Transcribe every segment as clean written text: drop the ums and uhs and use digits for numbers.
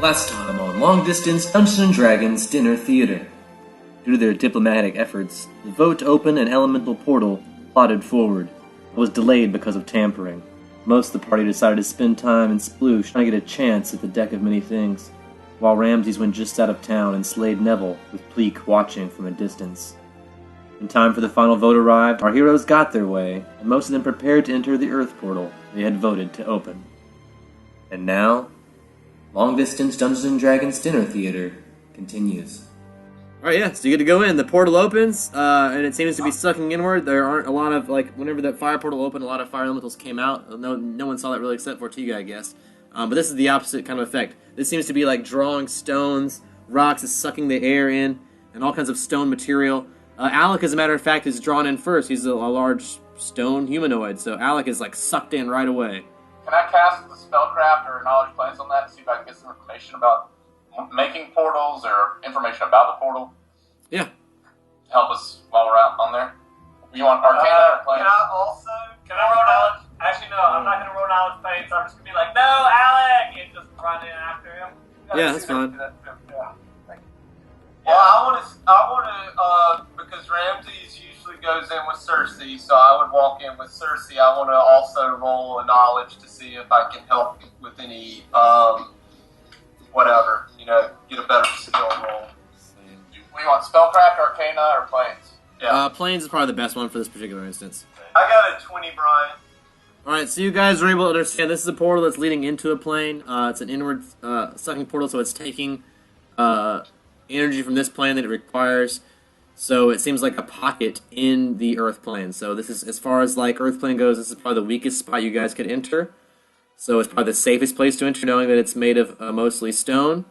Last time on Long Distance Dungeons & Dragons Dinner Theater. Due to their diplomatic efforts, the vote to open an elemental portal plodded forward, but was delayed because of tampering. Most of the party decided to spend time in Sploosh trying to get a chance at the deck of many things, while Ramses went just out of town and slayed Neville, with Pleek watching from a distance. In time for the final vote arrived, our heroes got their way, and most of them prepared to enter the Earth portal they had voted to open. And now, Long Distance Dungeons & Dragons Dinner Theater continues. Alright, yeah, so you get to go in. The portal opens, and it seems to be sucking inward. There aren't a lot of, whenever that fire portal opened, a lot of fire elementals came out. No one saw that really except for Tiga, I guess. But this is the opposite kind of effect. This seems to be like drawing stones, rocks, is sucking the air in, and all kinds of stone material. Alec, as a matter of fact, is drawn in first. He's a large stone humanoid, so Alec is, sucked in right away. Can I cast the spellcraft or knowledge plants on that and see if I can get some information about making portals or information about the portal? Yeah. To help us while we're out on there? You want Arcana or plants? Can I roll knowledge? Actually, no, I'm not going to roll knowledge plants. I'm just going to be like, no, Alec! And just run in after him. Yeah, that's fine. Well, I want to, because Ramses usually goes in with Cersei, so I would walk in with Cersei. I want to also roll a knowledge to see if I can help with any, get a better skill roll. We want spellcraft, Arcana, or planes? Yeah. Planes is probably the best one for this particular instance. I got a 20, Brian. Alright, so you guys are able to understand this is a portal that's leading into a plane. It's an inward sucking portal, so it's taking energy from this plane that it requires. So it seems like a pocket in the Earth plane. So this is, as far as Earth plane goes, this is probably the weakest spot you guys could enter. So it's probably the safest place to enter, knowing that it's made of mostly stone.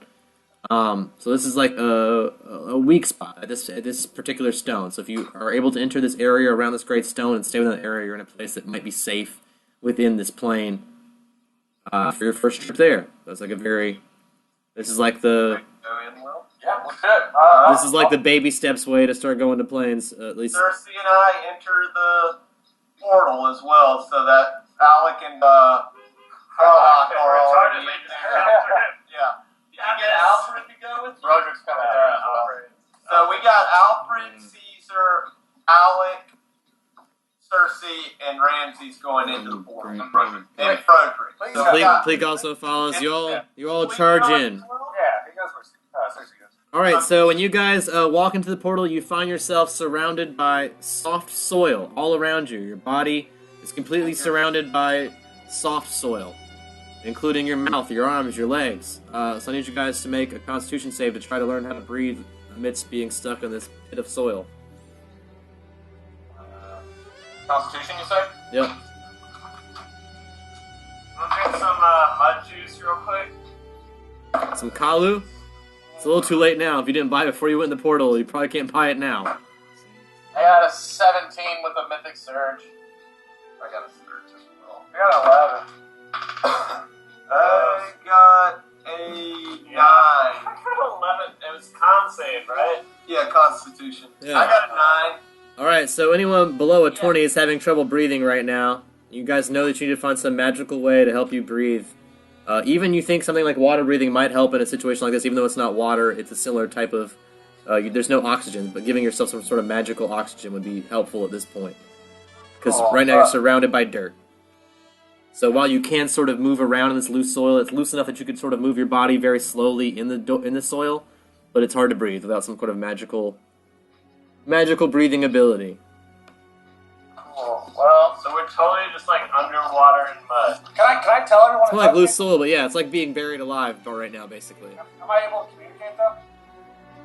So this is a weak spot at this particular stone. So if you are able to enter this area around this great stone and stay within that area, you're in a place that might be safe within this plane for your first trip there. That's this is like the... Yeah, let's do it. This is like the baby steps way to start going to planes, at least. Cersei and I enter the portal as well, so that Alec and Harlock are already in there. Yeah. Did you get Alfred to go with you? Roderick's coming there. So we got Alfred, Caesar, Alec, Cersei, and Ramses going into the portal. And Frederick. So Pleek also follows. You all charge in. Yeah, he goes first. Cersei goes. Alright, so when you guys walk into the portal, you find yourself surrounded by soft soil all around you. Your body is completely surrounded by soft soil, including your mouth, your arms, your legs. So I need you guys to make a Constitution save to try to learn how to breathe amidst being stuck in this pit of soil. Constitution, you say? Yep. I'm going to drink some mud juice real quick. Some Kalu? It's a little too late now. If you didn't buy it before you went in the portal, you probably can't buy it now. I got a 17 with a Mythic Surge. I got a Surge as well. I got 11. I got a 9. I got 11. It was con save, right? Yeah, Constitution. Yeah. I got a 9. Alright, so anyone below a 20 is having trouble breathing right now. You guys know that you need to find some magical way to help you breathe. Even you think something like water breathing might help in a situation like this, even though it's not water, it's a similar type of... there's no oxygen, but giving yourself some sort of magical oxygen would be helpful at this point. Because right now you're surrounded by dirt. So while you can sort of move around in this loose soil, it's loose enough that you could sort of move your body very slowly in the soil, but it's hard to breathe without some sort of magical breathing ability. Cool. Well, so we're totally just underwater in mud. Can I tell everyone? It's more like loose soil, but yeah, it's like being buried alive right now, basically. Am I able to communicate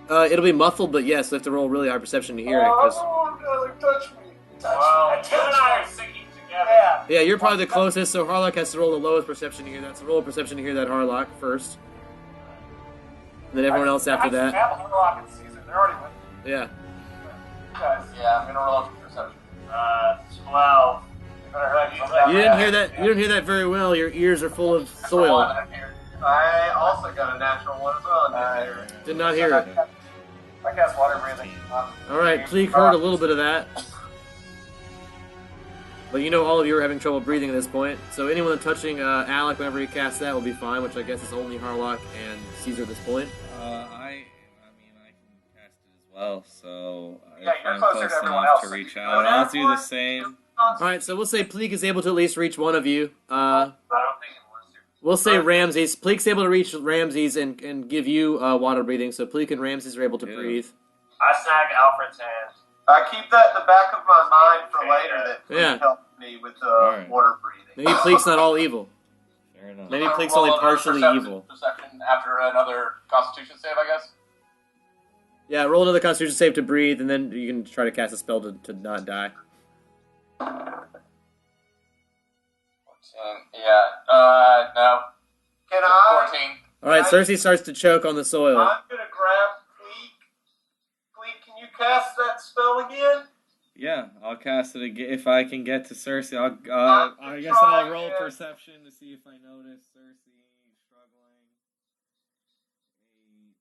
though? It'll be muffled, but yes, you have to roll really high perception to hear it. Touch me. Well, you and I are sinking together. Yeah, you're probably the closest, so Harlock has to roll the lowest perception to hear that. So roll a perception to hear that, Harlock, first. And then everyone else after that. I have Harlock and Caesar. They're already with me. Yeah. Yeah, I'm gonna roll up perception. 12. You didn't hear that. You didn't hear that very well. Your ears are full of soil. I also got a natural 1 as well. Did not hear it. I guess water breathing. All right, Pleek heard a little bit of that. But you know all of you are having trouble breathing at this point, so anyone touching Alec whenever he casts that will be fine, which I guess is only Harlock and Caesar at this point. I can cast it as well, so Yeah, if you're I'm closer close to everyone enough else. to reach out, I'll do the same. Alright, so we'll say Pleek is able to at least reach one of you. I don't think it wants to. We'll say Ramses. Pleek's able to reach Ramses and give you water breathing, so Pleek and Ramses are able to breathe. I snag Alfred's hand. I keep that in the back of my mind for later that Yeah. helped me with Alright. water breathing. Maybe Pleek's not all evil. Fair enough. Maybe I'll Pleek's roll only another partially evil. Perception after another Constitution save, I guess. Yeah, roll another Constitution save to breathe, and then you can try to cast a spell to not die. 14. No. Can I? 14. Alright, Cersei starts to choke on the soil. I'm gonna grab Pleek. Pleek, can you cast that spell again? Yeah, I'll cast it again if I can get to Cersei. I guess try I'll roll again. perception to see if I notice Cersei struggling. 8,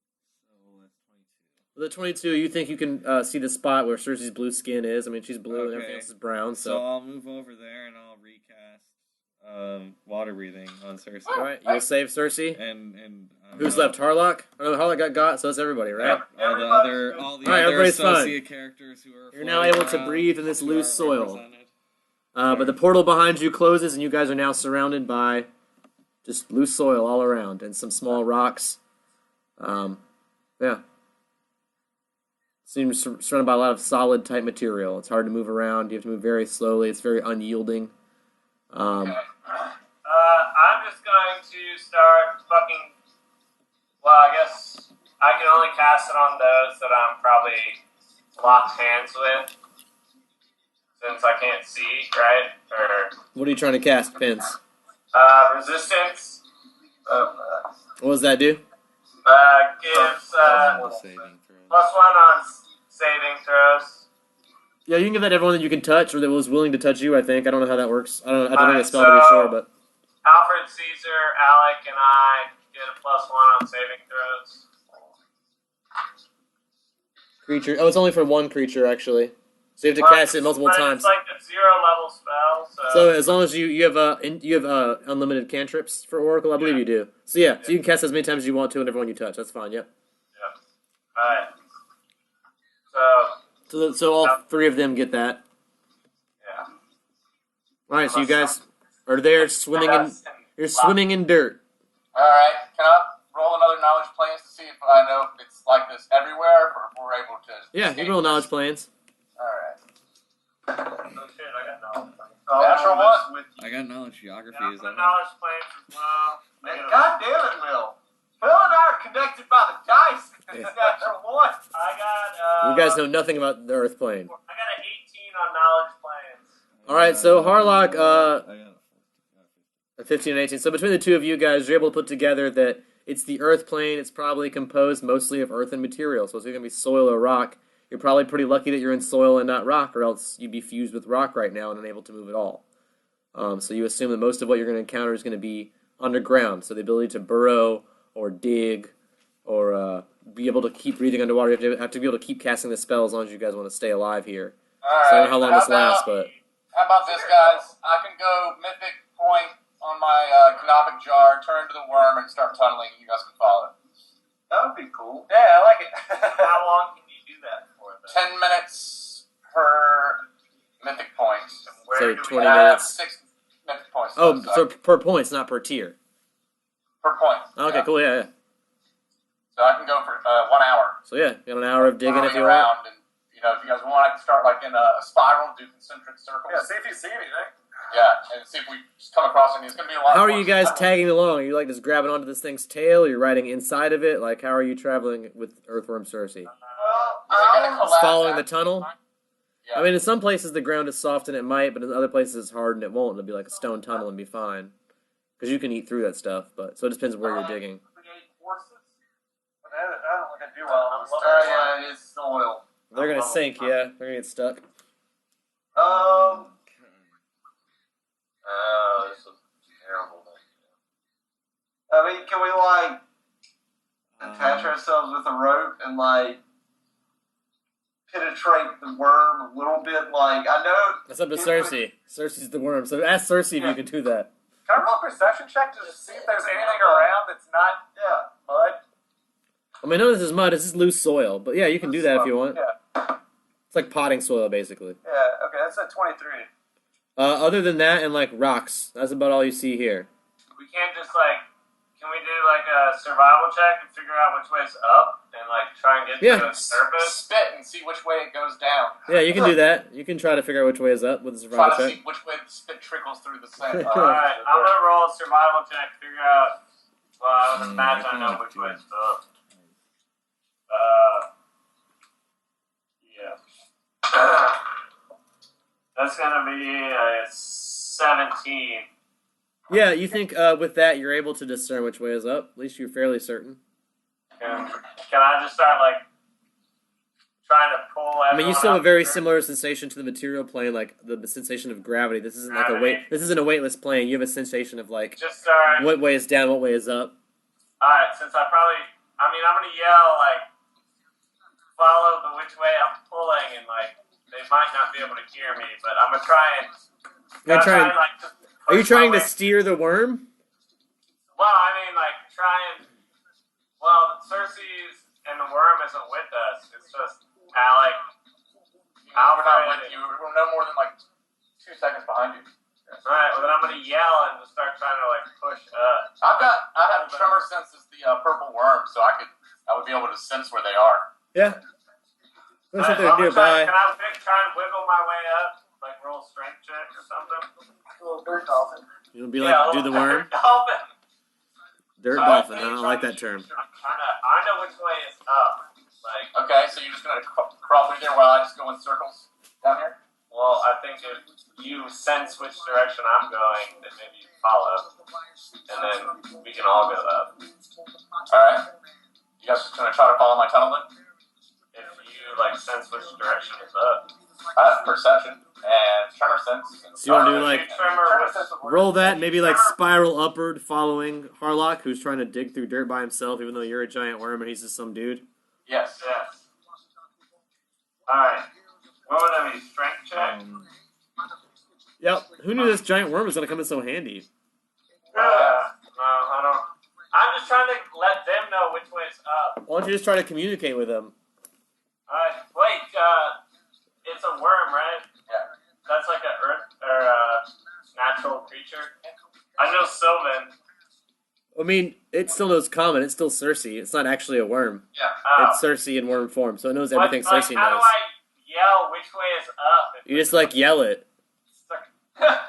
so that's 22. With a 22, you think you can see the spot where Cersei's blue skin is. I mean, she's blue and Okay. everything else is brown, So so... I'll move over there and I'll recast water breathing on Cersei. Alright, you'll save Cersei. And Who's left? Harlock? Oh, no, Harlock got, so that's everybody, right? All the Everybody's other Alright, other everybody's fine. associate characters who are You're now floating able to around breathe in this who loose are soil. represented. But the portal behind you closes, and you guys are now surrounded by just loose soil all around and some small rocks. Yeah. Seems surrounded by a lot of solid type material. It's hard to move around. You have to move very slowly. It's very unyielding. I'm just going to start fucking. Well, I guess I can only cast it on those that I'm probably locked hands with, since I can't see, right? Or What are you trying to cast, Vince? resistance What does that do? gives Saving throw. +1 on saving throws. Yeah, you can give that to everyone that you can touch or that was willing to touch you, I think. I don't know how that works. I don't think Alright, it's spelled to be so- sure, but... Alfred, Caesar, Alec, and I get a +1 on saving throws. Creature... Oh, it's only for one creature, actually. So you have to cast it multiple But times. It's like a 0-level spell, So as long as you have unlimited cantrips for Oracle, I believe you do. So yeah, so you can cast as many times as you want to on everyone you touch. That's fine. Yep. Alright. So all three of them get that. Yeah. All right. So you guys are there swimming in. You're swimming in dirt. Alright, can I roll another knowledge planes to see if I know if it's like this everywhere, or if we're able to... Yeah, you can roll knowledge planes. Alright. Oh shit, I got knowledge planes. Natural one. With I got knowledge geography. Yeah, Is put that knowledge planes as well. God damn it, Will. Will and I are connected by the dice. It's natural one. I got, You guys know nothing about the Earth plane. I got an 18 on knowledge planes. All right. So Harlock, I got a 15 and 18. So between the two of you guys, you're able to put together that it's the Earth plane. It's probably composed mostly of earth and material. So it's either going to be soil or rock. You're probably pretty lucky that you're in soil and not rock, or else you'd be fused with rock right now and unable to move at all. So you assume that most of what you're going to encounter is going to be underground. So the ability to burrow or dig or be able to keep breathing underwater, you have to be able to keep casting the spell as long as you guys want to stay alive here. Alright. So I don't know how long this lasts, but... How about this, guys? I can go mythic point on my canopic jar, turn to the worm, and start tunneling. You guys can follow it. That would be cool. Yeah, I like it. How long can you do that for? 10 minutes per mythic point. So do we 20 I have minutes. 6 mythic points. Oh, left, so per points, not per tier. per point. Okay, Yeah. cool, yeah. So I can go for 1 hour. So yeah, you got an hour of digging if Roaming you want. around, and if you guys want, I can start like in a spiral, do concentric circles. Yeah, see if you see anything. Yeah, and see if we just come across anything. It's going to be a lot. How are more you guys fun. tagging along? Are you like just grabbing onto this thing's tail? Or you're riding inside of it? Like how are you traveling with Earthworm Cersei? Well, Is it gonna I'll- collapse Just following the after tunnel? time? Yeah. I mean, in some places the ground is soft and it might, but in other places it's hard and it won't. It'll be like a stone tunnel and be fine. Because you can eat through that stuff, but so it depends where you're digging. Horses? I don't think I do well on this. Yeah, Yeah, it is soil. They're gonna sink, yeah. They're gonna get stuck. Oh, this is terrible. I mean, can we attach ourselves with a rope and penetrate the worm a little bit. Like, I know... That's up to Cersei. Cersei's the worm, so ask Cersei if you can do that. Can I roll a perception check to just see if there's anything around that's not mud? I mean, no, this is mud. This is loose soil. But yeah, you can do that if you want. Yeah. It's like potting soil, basically. Yeah, okay, that's a 23. Other than that and, like, rocks. That's about all you see here. We can't just, like, can we do, like, a survival check and figure out which way's up and, like, try and get to the surface? Spit and see which way it goes down. Yeah, you can do that. You can try to figure out which way is up with a survival Try to check. see which way the spit trickles through the sand. Alright, I'm gonna roll a survival check, figure out, well, I would imagine I know which way's up. Yeah. That's gonna be a 17. Yeah, you think with that you're able to discern which way is up. At least you're fairly certain. Can I just start, like, trying to pull everyone I mean, you still have a very up? similar sensation to the material plane, like the sensation of gravity. This isn't like a weight. This isn't a weightless plane. You have a sensation of like Just start. what way is down, what way is up. Alright, since I'm gonna yell, like, follow the which way I'm pulling, and, like, they might not be able to hear me, but I'm gonna try and. Like, just Are you push trying my to way. steer the worm? Well, I mean, like, try and. Well, Cersei's and the worm isn't with us. It's just Alec. We're not with you. We're no more than like 2 seconds behind you. Alright, well then I'm gonna yell and just start trying to, like, push up. I have tremor sense as the purple worm, so I would be able to sense where they are. Yeah. What's Alright, they're well, nearby? Can I try and wiggle my way up? Like, roll strength check or something? A little dirt dolphin. You would be like, do the worm? Dolphin. Dirt dolphin. I don't like that term. I know which way is up. Like, Okay, so you're just gonna crawl through there while I just go in circles down here? well, I think if you sense which direction I'm going, then maybe you follow, and then we can all go up. Alright. You guys just gonna try to follow my tunnel then? If you, like, sense which direction is up. I have perception and tremor sense. And So you wanna do, like, Tremor sense would work. roll that, maybe like spiral upward following Harlock, who's trying to dig through dirt by himself, even though you're a giant worm and he's just some dude. Yes. Yes. Alright. What would that be? Strength check? Yep. Who knew this giant worm was going to come in so handy? No, I don't. I'm just trying to let them know which way is up. Why don't you just try to communicate with them? Alright, wait, it's a worm, right? Yeah. That's like a earth, or natural creature. I know Sylvan. I mean, it still knows common. It's still Cersei. It's not actually a worm. Yeah. It's Cersei in worm form, so it knows everything But, like, Cersei how knows. do I yell which way is up? You just like yell it. It's like,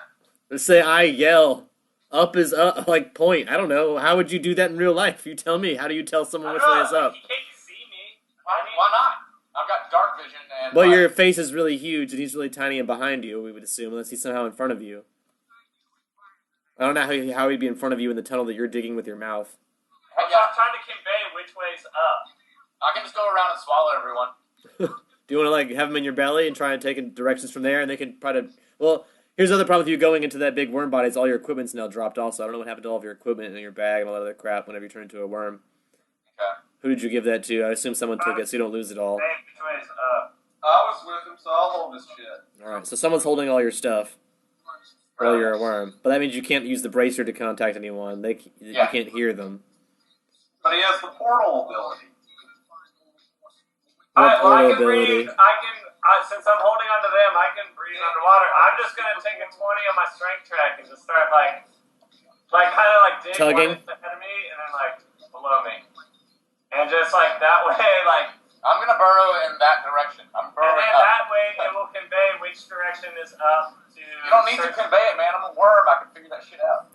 Just say, I yell. Up is up, like point. I don't know. How would you do that in real life? You tell me. How do you tell someone which way is up? He can't see me. Why not? I've got dark vision and... But your face is really huge and he's really tiny and behind you, we would assume, unless he's somehow in front of you. I don't know how he'd be in front of you in the tunnel that you're digging with your mouth. I'm trying to convey which way's up. I can just go around and swallow everyone. Do you want to like have them in your belly and try and take in directions from there, and they can try to... Well, here's the other problem with you going into that big worm body is all your equipment's now dropped also. I don't know what happened to all of your equipment and your bag and all that other crap whenever you turn into a worm. Okay. Who did you give that to? I assume someone took it so you don't lose it all. Convey which way's up. I was with him, so I'll hold his shit. Alright, so someone's holding all your stuff while you're a worm. But that means you can't use the bracer to contact anyone. You can't hear them. But he has the portal ability. What Well, I portal can ability? breathe. Since I'm holding onto them, I can breathe underwater. I'm just gonna take a 20 on my strength track and just start like kind of like dig Tugging? one ahead of me and then like below me, and just like that way, like. I'm gonna burrow in that direction. I'm And burrowing then up. that way it will convey which direction is up to... You don't need to convey it, man. I'm a worm. I can figure that shit out.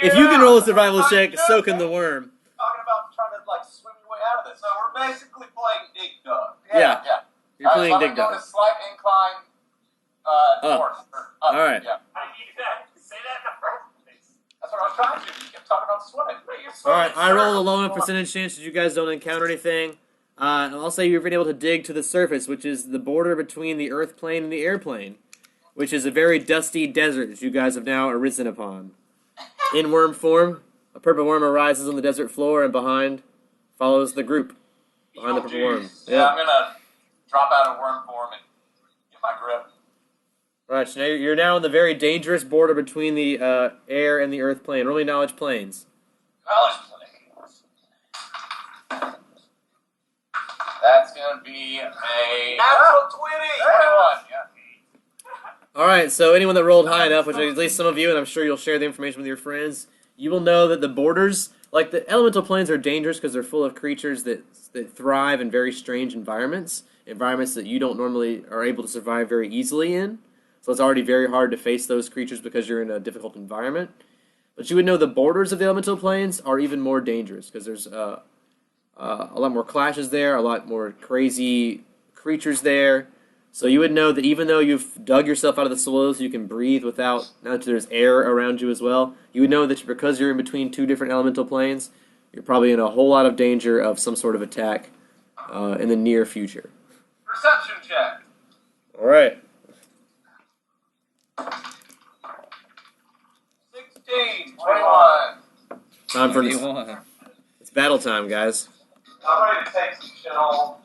If you can roll a survival check, so can the worm. Talking about trying to like swim your way out of this. So we're basically playing Dig Dug. Yeah. Yeah. You're playing so Dig I'm gonna Dug. go to slight incline north. Or up. Alright. Yeah. How do you do that? Say that in the first place. That's what I was trying to do. You kept talking about swimming. But you're swimming Alright, I roll a circles. low percentage chance that you guys don't encounter anything. And I'll say you've been able to dig to the surface, which is the border between the earth plane and the airplane, which is a very dusty desert that you guys have now arisen upon. In worm form, a purple worm arises on the desert floor and behind follows the group. Behind the purple worm. Yeah, I'm gonna drop out of worm form and get my grip. Alright, so now you're now on the very dangerous border between the air and the earth plane. Rolling knowledge planes. Knowledge planes. That's gonna be a Natural 20! 21. Yeah. Alright, so anyone that rolled high enough, which at least some of you, and I'm sure you'll share the information with your friends, you will know that the borders, like the elemental planes are dangerous because they're full of creatures that thrive in very strange environments that you don't normally are able to survive very easily in. So it's already very hard to face those creatures because you're in a difficult environment. But you would know the borders of the elemental planes are even more dangerous because there's a lot more clashes there, a lot more crazy creatures there. So you would know that even though you've dug yourself out of the soil so you can breathe without, now that there's air around you as well, you would know that because you're in between two different elemental planes, you're probably in a whole lot of danger of some sort of attack in the near future. Perception check. Alright. 16, 21. Time for Anyone. it's battle time, guys. I'm ready to take some shit on.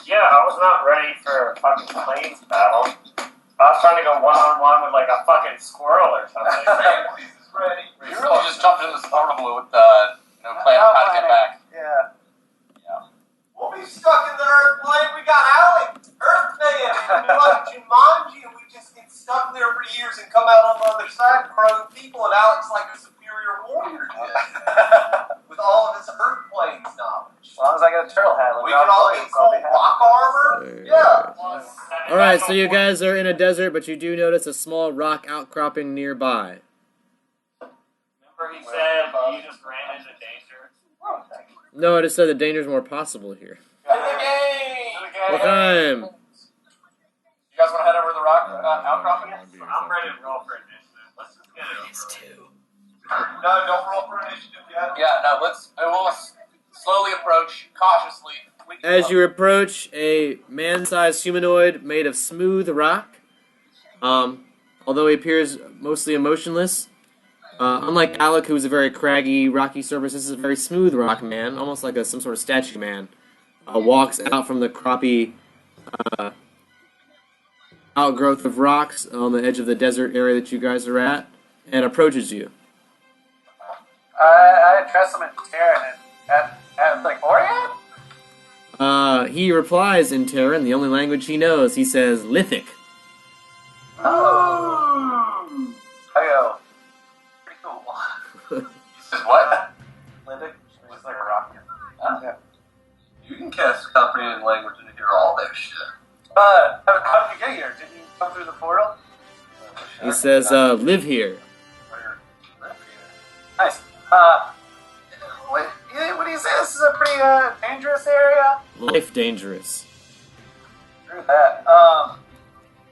Yeah, I was not ready for a fucking planes battle. I was trying to go one-on-one with like a fucking squirrel or something. Ramses is ready. You really just jumped in this portable with no plan on how to get back. Yeah. We'll be stuck in the Earth plane. We got Alec, Earth Man. It'll be like Jumanji, and we just get stuck there for years and come out on the other side, grown people, and Alec's like a superior warrior with all of his Earth planes knowledge. As long as I get a turtle hat, We can all get cool rock armor. Yeah. Alright, so you guys are in a desert, but you do notice a small rock outcropping nearby. Remember he said you just ran into danger? No, I just said the danger's more possible here. To the game! What time? You guys want to head over to the rock outcropping? I'm ready to roll for initiative. Let's just get it over. No, don't roll for initiative yet. Yeah, no, we'll slowly approach, cautiously. As you approach a man-sized humanoid made of smooth rock, although he appears mostly emotionless, unlike Alec, who's a very craggy, rocky surface, this is a very smooth rock man, almost like some sort of statue man. Walks out from the croppy outgrowth of rocks on the edge of the desert area that you guys are at, and approaches you. I address him in Terran and like Orion? He replies in Terran, the only language he knows. He says, Lithic. Oh. I go, pretty cool. He says what? Lithic? It's like a rocket. Yeah. You can cast comprehension language and hear all that shit. How did you get here? Did you come through the portal? He says, live here. Nice. What do you say? This is a pretty dangerous area? Life dangerous. Through that. I'll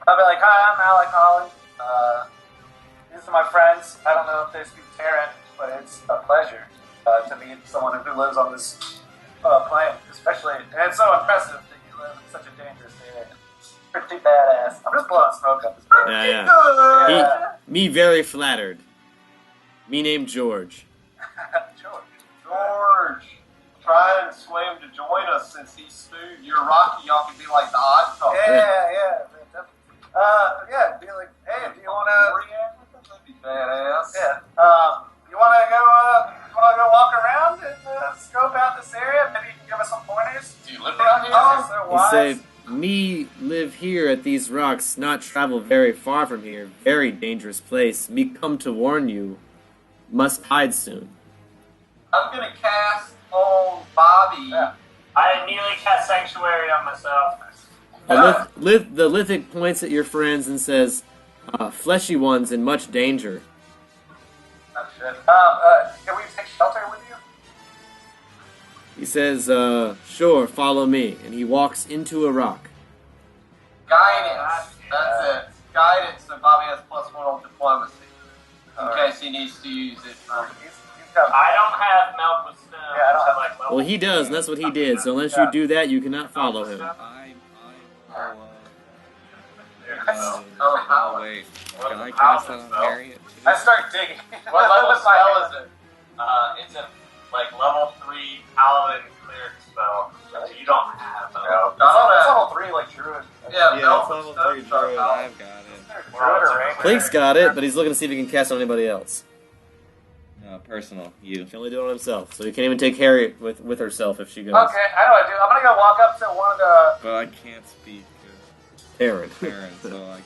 be like, hi, I'm Alec Holland. These are my friends. I don't know if they speak Terran, but it's a pleasure to meet someone who lives on this plane, especially, and it's so impressive that you live in such a dangerous area. Pretty badass. I'm just blowing smoke up his butt. Yeah. Me very flattered. Me named George. George, try and sway him to join us since he's smooth. You're rocky, y'all can be like the odd couple. Yeah. Be like, hey, do you want to? That'd be badass. Yeah. You want to go walk around and scope out this area? Maybe you can give us some pointers. Do you live around here? Oh, He said, me live here at these rocks, not travel very far from here. Very dangerous place. Me come to warn you. Must hide soon. I'm gonna cast on Bobby. Yeah. I immediately cast Sanctuary on myself. The Lithic points at your friends and says, fleshy ones in much danger. Oh, shit. Can we take shelter with you? He says, sure, follow me. And he walks into a rock. Guidance. That's it. Guidance, so Bobby has +1 on diplomacy. In case he needs to use it. I don't have milk with snow. Yeah, I don't have like milk. Well, he does, and that's what he did. So unless you do that, you cannot follow him. Oh, wait. Can I cast that on Harriet? I start digging. What level spell is it? It's a level 3 paladin cleric spell. Which you don't have. I don't have. It's level 3 3 like druid. Yeah, Yeah, no, it's level 3 druid. I've got it. Druid or ranger. Pleek's got it, but he's looking to see if he can cast on anybody else. No, personal. You. He can only do it on himself, so he can't even take Harriet with herself if she goes. Okay, I know what I do. I'm gonna go walk up to one of the. But I can't speak Aaron. Karen, so I can't.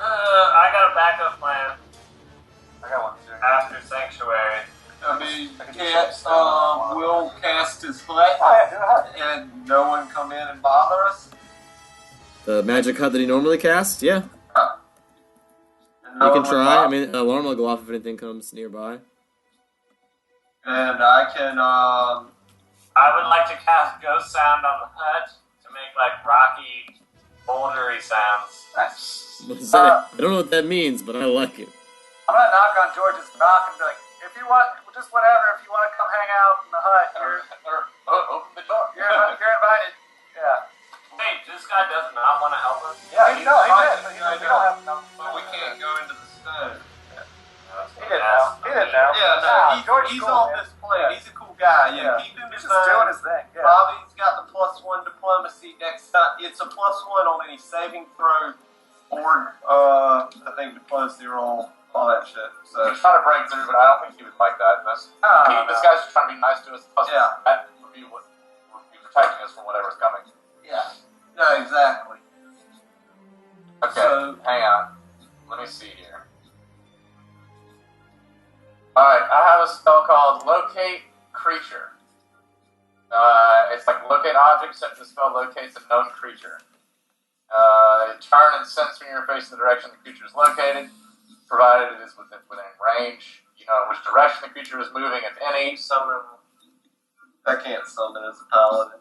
I got a backup plan I got one too. after Sanctuary. I mean, can't Will cast his hut Oh yeah, do a hut. and no one come in and bother us? The magic hut that he normally casts, yeah. And no You one can would try. bother- I mean, an alarm will go off if anything comes nearby. And I can, I would like to cast Ghost Sound on the hut to make like rocky, bouldery sounds. What is that? I don't know what that means, but I like it. I'm gonna knock on George's rock and be like, if you want, just whatever, if you want to come hang out in the hut, open the door. you're invited. Yeah. Wait, this guy does not want to help us? Yeah, He's no, he fine. did. But we don't have enough. But we can't go into the stone. He didn't know. He didn't know. Yeah, no, Nah, George is he's cool, on man. this plan. Yeah. He's a cool guy. Yeah, Yeah. keep him in He's just doing his thing. Yeah. Bobby's got the +1 diplomacy next time. It's a +1 on any saving throw or, I think diplomacy roll, all that shit. So He's trying to break through, but I don't think he would like that. This guy's just trying to be nice to us. Plus, Yeah. that would be protecting us from whatever's coming. yeah, no, exactly. Okay, So- hang on. Let me see here. Alright, I have a spell called Locate Creature. It's like locate object, except the spell locates a known creature. Turn and sense when you're facing the direction the creature is located, provided it is within range. You know which direction the creature is moving, if any. Summon. I can't summon as a paladin.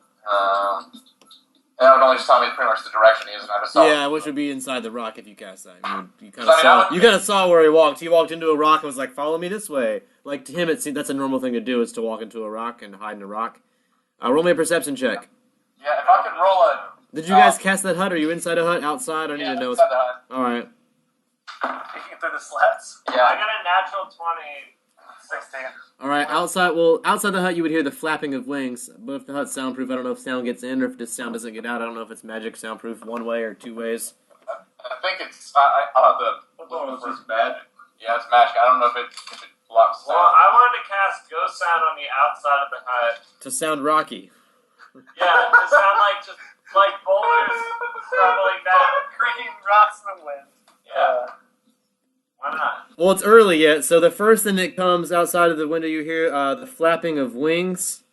That would only just tell me pretty much the direction he is, and I just saw. Yeah, which would be inside the rock if you cast that. You kind I of mean, saw. I would- You kind of saw where he walked. He walked into a rock and was like, "Follow me this way." Like to him, it seemed that's a normal thing to do, is to walk into a rock and hide in a rock. Roll me a perception check. Yeah, if I could roll a. Did you guys cast that hut? Are you inside a hut? Outside? I need Yeah, to know. inside the hut. All right. Peeking through the slats. I Yeah. got a natural 20. 16. All right. Outside. Well, outside the hut, you would hear the flapping of wings. But if the hut's soundproof, I don't know if sound gets in or if this sound doesn't get out. I don't know if it's magic soundproof one way or two ways. I think it's. I'll have to. It's magic. Yeah, it's magic. I don't know if it blocks Well, sound. I wanted to cast Ghost Sound on the outside of the hut. To sound rocky. Yeah, to sound like boulders stumbling down. Creaking rocks in the wind. Yeah. Why not? Well, it's early yet, so the first thing that comes outside of the window, you hear the flapping of wings,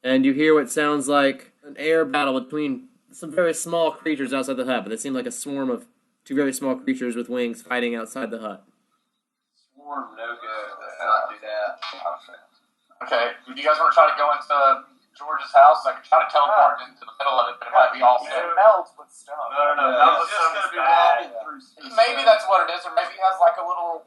and you hear what sounds like an air battle between some very small creatures outside the hut, but they seem like a swarm of two very small creatures with wings fighting outside the hut. Swarm, no go. Let's not do that. Okay, do you guys want to try to go into George's house? I could try to teleport into the middle of it, but it might be all It set. melts with stone. No, that was He's just gonna be bad. walking through space. Maybe that's what it is, or maybe he has like a little,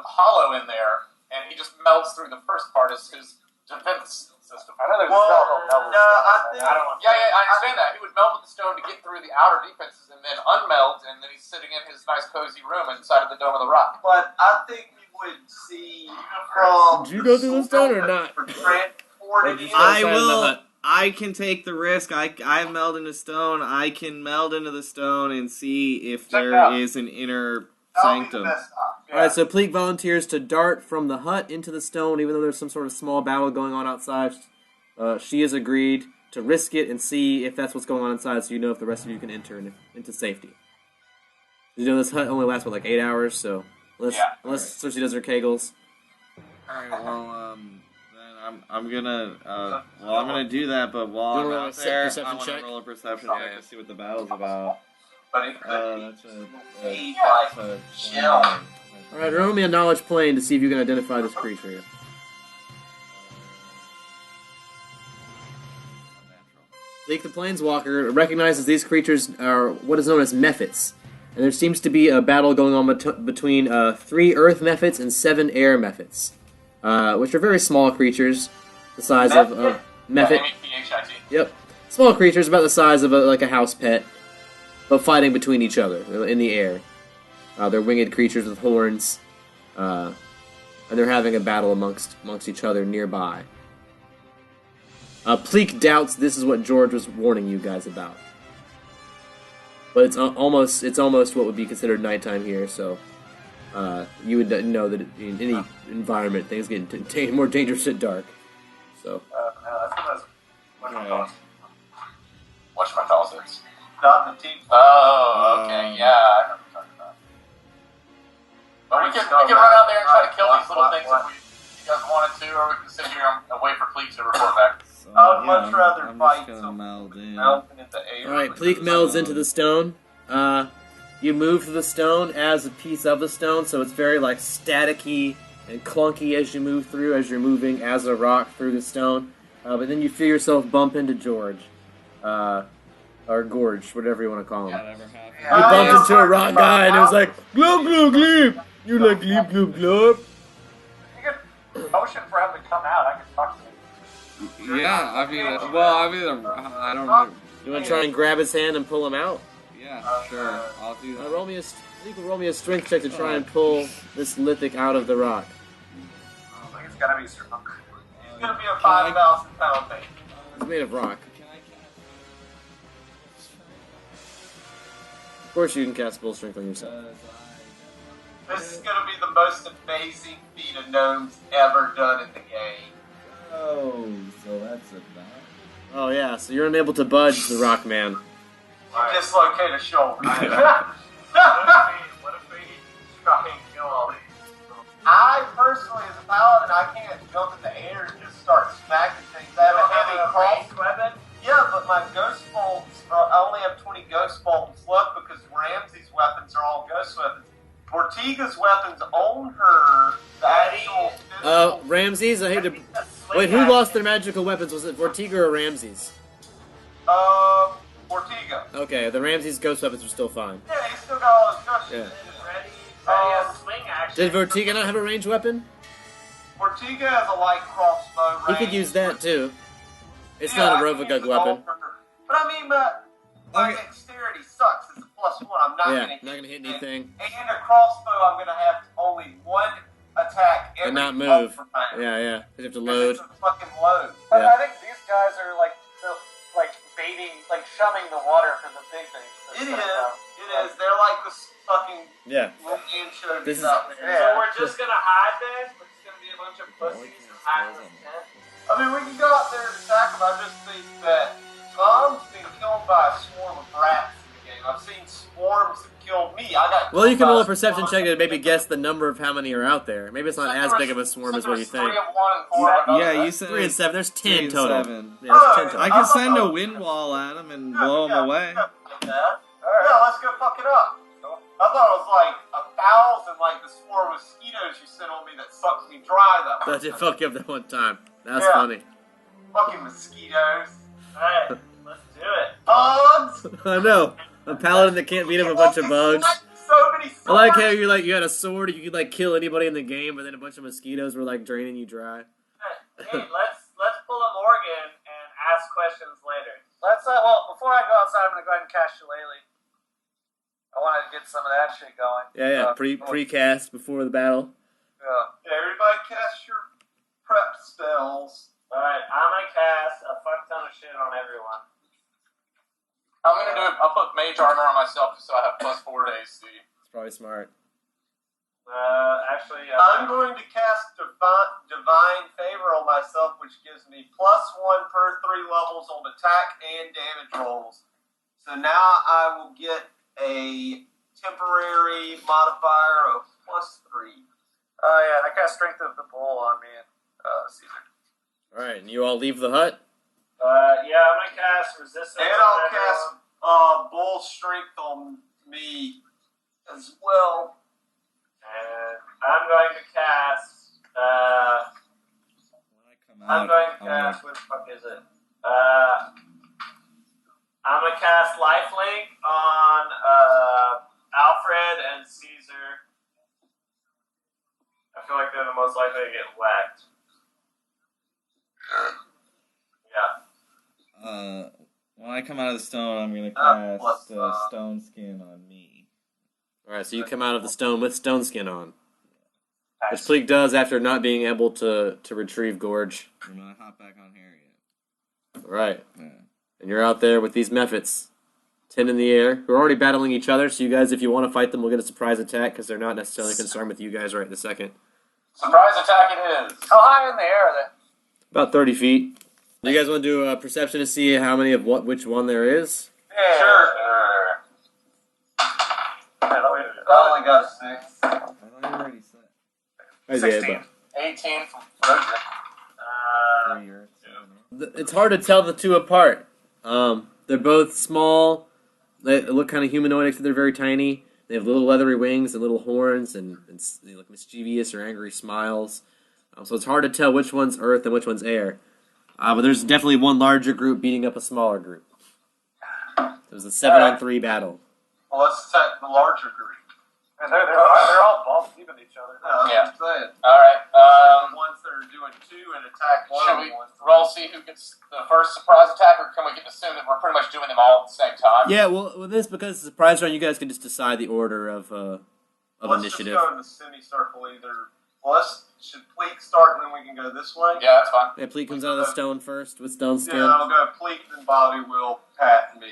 hollow in there, and he just melts through the first part as his defense system. I know there's Well, a spell called melt with no, stone. I think- I don't want Yeah, I understand that. He would melt with the stone to get through the outer defenses and then unmelt, and then he's sitting in his nice cozy room inside of the Dome of the Rock. But I think we would see from. Did you go through the stone or not? Transported in. I Outside of the will. hut. I can take the risk. I meld into stone. I can meld into the stone and see if Check it there out. is an inner That'll be the sanctum. best option. All right, so Pleek volunteers to dart from the hut into the stone, even though there's some sort of small battle going on outside. She has agreed to risk it and see if that's what's going on inside, so you know if the rest of you can enter into safety. You know this hut only lasts, 8 hours, so unless Cersei does her kegels. Alright, well, then I'm gonna do that, but while You I'm wanna roll a out there, I perception want to check? roll a perception check to see what the battle's about. But it could That's be like a chill. All right, roll me a knowledge plane to see if you can identify this creature here. Pleek the Planeswalker recognizes these creatures are what is known as mephits, and there seems to be a battle going on between 3 earth mephits and 7 air mephits, which are very small creatures, the size of mephit. M-E-P-H-I-T. Yep, small creatures about the size of a house pet, but fighting between each other in the air. They're winged creatures with horns, and they're having a battle amongst each other nearby. Pleek doubts this is what George was warning you guys about. but it's almost what would be considered nighttime here. So you would know that in any environment things get more dangerous at dark. So. Whatchamacallit? Not the team. Oh, okay, yeah, I remember talking about. But we can run out there and try to kill these little things if you guys wanted to, or we can sit here and wait for Pleek to report back. So, I would much rather fight meld in. Melting in the air. All right, Pleek melds into the stone. You move to the stone as a piece of the stone, so it's very like staticky and clunky as you move through, as you're moving as a rock through the stone. But then you feel yourself bump into George. Or Gorge, whatever you want to call him. You bumped into a rock guy, and it was like, glub, glub, glub. You're like, glub, glub, glub. You could motion for him to come out. I can talk to him. Yeah, I don't know. You want to try and grab his hand and pull him out? Yeah, sure. I'll do that. Roll me a strength check to try and pull this lithic out of the rock. I think it's gotta be strong. He's gonna be a 5,000-pound thing. It's made of rock. Of course you can cast full strength on yourself. This is gonna be the most amazing feat a gnome's ever done in the game. Oh, so that's a bad. Oh yeah, so you're unable to budge the rock man. Dislocate a shoulder. What if we try and kill all these? I personally, as a paladin, I can't jump in the air and just start smacking things. I have a heavy cross weapon. Yeah, but my ghost bolts, I only have 20 ghost bolts left because Ramsey's weapons are all ghost weapons. Ortega's weapons own her the actual Ramses, I hate to... Wait, who lost their magical weapons? Was it Ortega or Ramses? Ortega. Okay, the Ramses ghost weapons are still fine. Yeah, he's still got all his ghost Yeah. Ready has swing action. Did Ortega not have a ranged weapon? Ortega has a light crossbow He range. could use that too. It's Yeah, not a I can Rovagug use weapon. both for her. But I mean, my dexterity sucks. It's a +1. I'm not Yeah, gonna not gonna hit anything. And a crossbow, I'm gonna have only one attack every And not move. time. Yeah. You have to Because load. It's a fucking load. But Yeah. I think these guys are like baiting, like shoving the water for the big things. It is. They're like the fucking Yeah. anchovies This is- out there. So we're just gonna hide then? We're just gonna be a bunch of pussies and hide in this tent? I mean, we can go out there and attack them. I just think that Tom's been killed by a swarm of rats in the game. I've seen swarms that killed me. I got Well, you can killed roll a by perception swarm. check to maybe guess the number of how many are out there. Maybe it's not as big of a swarm as what you think. 3 of 1 and 4 of another. Yeah, you said 3 and 7. There's 10 3 and total. 7. Yeah, there's 10 total. I can send a wind wall at him and blow him away. Yeah, let's go fuck it up. I thought it was like 1,000, like the swarm of mosquitoes you sent on me that sucked me dry. That did fuck you up that one time. That was Yeah. funny. Fucking mosquitoes. Alright, let's do it. Bugs. I know. A paladin that can't beat up a bunch of bugs. So many I like how swords. you had a sword, you could like kill anybody in the game, but then a bunch of mosquitoes were like draining you dry. Hey, let's pull a Morgan and ask questions later. Before I go outside, I'm gonna go ahead and cast Shillelagh. I wanted to get some of that shit going. Yeah. Precast before the battle. Yeah, everybody cast your prep spells. Alright, I'm gonna cast a fuck ton of shit on everyone. I'll put mage armor on myself just so I have +4 to AC. It's probably smart. Actually, I'm going to cast Divine Favor on myself, which gives me +1 per 3 levels on attack and damage rolls. So now I will get a temporary modifier of +3. Oh yeah, I cast Strength of the Bull on me and Caesar. Alright, and you all leave the hut? yeah, I'm gonna cast Resistance And on I'll everyone. cast Bull Strength on me as well. And I'm going to cast, where the fuck is it? I'm going to cast Lifelink on, Alfred and Caesar. I feel like they're the most likely to get whacked. Yeah. When I come out of the stone, I'm gonna plus, cast stone skin on me. Alright, so you come out of the stone with stone skin on. Which Pleek does after not being able to retrieve Gorge. I'm gonna hop back on here again. Alright. Yeah. And you're out there with these mephits. 10 in the air. We're already battling each other, so you guys, if you want to fight them, will get a surprise attack because they're not necessarily concerned with you guys right this second. Surprise attack it is. How high in the air are they? About 30 feet. You guys want to do a perception to see how many of which one there is? Yeah. Sure. I only got a 6. I thought you already said. I 16. did, 18 from Roger. but it's hard to tell the two apart. They're both small. They look kind of humanoid, except they're very tiny. They have little leathery wings and little horns, and they look mischievous or angry smiles. So it's hard to tell which one's Earth and which one's air. But there's definitely one larger group beating up a smaller group. It was a 7-on-3 battle. Well, let's attack the larger group. And they're all balls deep in each other. Yeah. I'm saying. Alright, The ones that are doing 2 and attack one should of we the ones. roll see who gets the first surprise attack, or can we just assume that we're pretty much doing them all at the same time? Yeah, well, with this, because it's a surprise round, you guys can just decide the order of Let's initiative. just go in the semicircle either. Well, should Pleek start and then we can go this way? Yeah, that's fine. Yeah, Pleat comes out of the stone first with stone skin. Yeah, I'll go Pleek, then Bobby will Pat and me.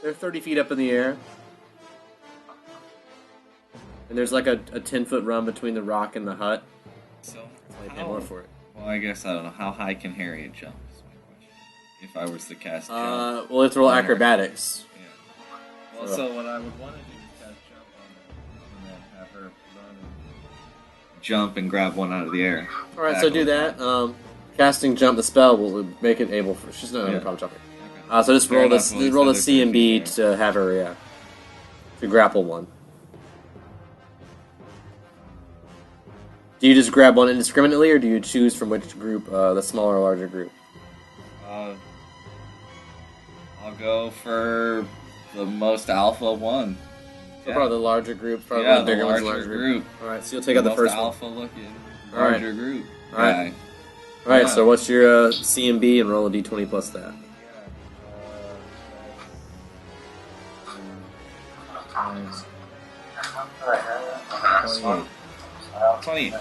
They're 30 feet up in the air. And there's like a 10-foot run between the rock and the hut. So, They pay more for it. well, I guess I don't know. How high can Harriet jump is my question. If I was to cast jump. Well, let's roll acrobatics. Yeah. Well, so what I would want to do is cast jump on her, and then have her run and jump and grab one out of the air. Alright, so do that. Casting jump the spell will make it able for. She's not having a problem jumping. Okay. So just Fair roll enough, the well, roll the these C other and B things to have her to grapple one. Do you just grab one indiscriminately, or do you choose from which group, the smaller or larger group? I'll go for the most alpha one. So probably the larger group, probably Yeah, the bigger the one's the larger larger group. Alright, so you'll take out the most first one. alpha looking Alright. larger group. Alright. Guy. Alright, Yeah. so what's your C and B, and roll a d20 plus that. Yeah. 20.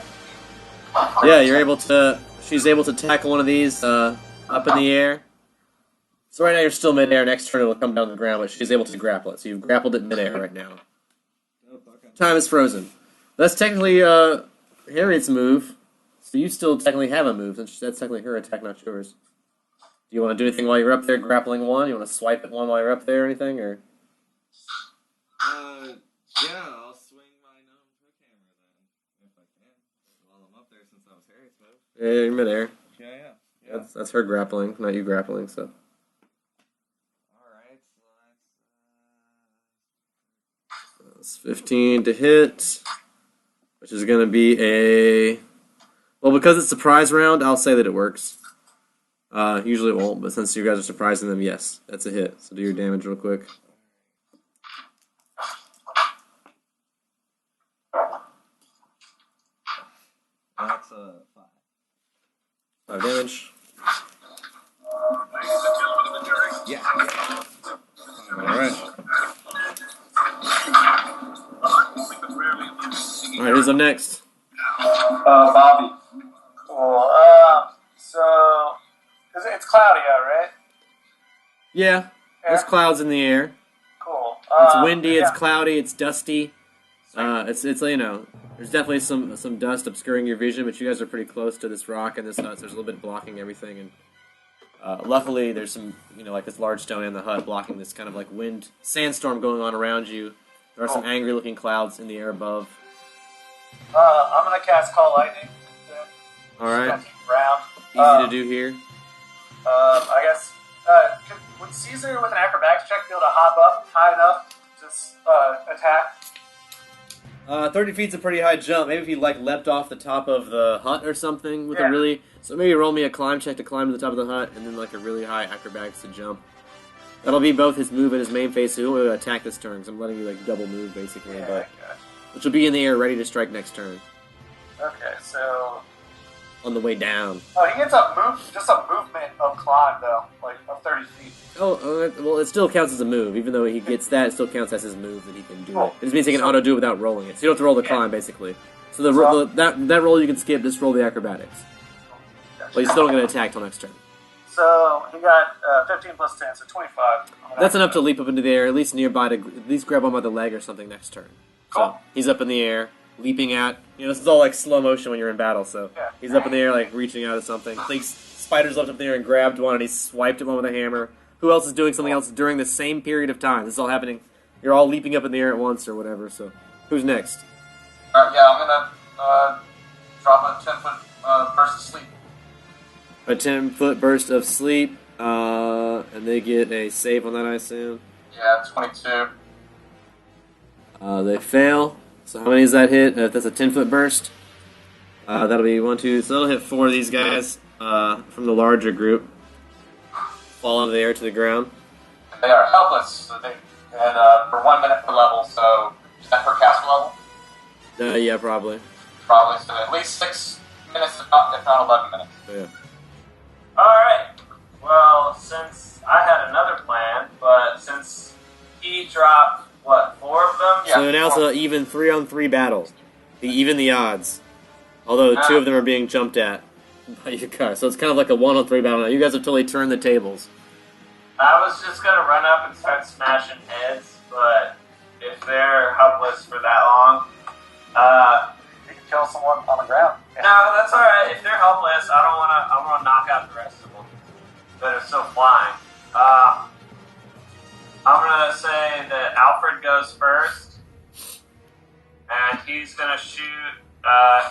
Yeah, you're able to. She's able to tackle one of these up in the air. So right now you're still midair. Next turn it'll come down to the ground, but she's able to grapple it. So you've grappled it midair right now. Time is frozen. That's technically Harriet's move. So you still technically have a move. That's technically her attack, not yours. Do you want to do anything while you're up there grappling one? You want to swipe at one while you're up there or anything? Or Yeah, I'll swing my gnome to camera then, if I can. While I'm up there, since that was Harry's move. yeah, you're midair. Yeah. That's her grappling, not you grappling. So Alright, so that's 15 to hit, which is going to be a. Well, because it's surprise round, I'll say that it works. Usually it won't, but since you guys are surprising them, yes, that's a hit. So do your damage real quick. that's a 5. 5 damage. Yeah. Alright. Alright, who's up next? Bobby. Cool. So, cause it's cloudy out, right? Yeah, there's Yeah. clouds in the air. Cool. It's windy, it's yeah. cloudy, it's dusty. It's you know, there's definitely some dust obscuring your vision, but you guys are pretty close to this rock and this hut, so there's a little bit blocking everything. And luckily, there's some, like this large stone in the hut blocking this kind of like wind sandstorm going on around you. There are some angry-looking clouds in the air above. I'm gonna cast Call Lightning. All right, Round. easy to do here. I guess. Would Caesar with an acrobatics check be able to hop up high enough to attack? 30 feet's a pretty high jump. Maybe if he leapt off the top of the hut or something with a really. So maybe roll me a climb check to climb to the top of the hut, and then a really high acrobatics to jump. That'll be both his move and his main phase, so he'll attack this turn. So I'm letting you double move basically, but which will be in the air, ready to strike next turn. Okay, so. On the way down. Oh, he gets just a movement of climb though, of 30 feet. Well, it still counts as a move. Even though he gets that, it still counts as his move that he can do Cool. it. It just means he can auto do it without rolling it. So you don't have to roll the climb, basically. So that roll you can skip, just roll the acrobatics. But you still don't get an attack till next turn. So he got 15 plus 10, so 25. That's enough to leap up into the air, at least nearby, to at least grab him by the leg or something next turn. So Cool. he's up in the air, leaping at. This is all like slow motion when you're in battle. So Yeah. he's up in the air, like reaching out at something. Like Spider's leapt up in the air and grabbed one, and he swiped at one with a hammer. Who else is doing something else during the same period of time? This is all happening. You're all leaping up in the air at once or whatever. So who's next? Yeah, I'm gonna drop a 10-foot burst of sleep. A 10-foot burst of sleep, and they get a save on that, I assume. Yeah, 22. They fail. So how many does that hit? If that's a 10-foot burst, that'll be 1, 2. So that'll hit 4 of these guys from the larger group. Fall into the air to the ground. They are helpless. So they had for 1 minute per level. So is that per caster level? Yeah, probably. Probably. So at least 6 minutes, if not 11 minutes. So, yeah. Alright. Well, since I had another plan, but since he dropped, 4 of them? Yeah. So now it's an even 3-on-3 battle. Even the odds. Although 2 of them are being jumped at by you guys. So it's kind of like a 1-on-3 battle now. You guys have totally turned the tables. I was just gonna run up and start smashing heads, but if they're helpless for that long, You can kill someone on the ground. no, that's alright. If they're helpless, I wanna knock out the rest of them that are still flying. I'm gonna say that Alfred goes first, and he's gonna shoot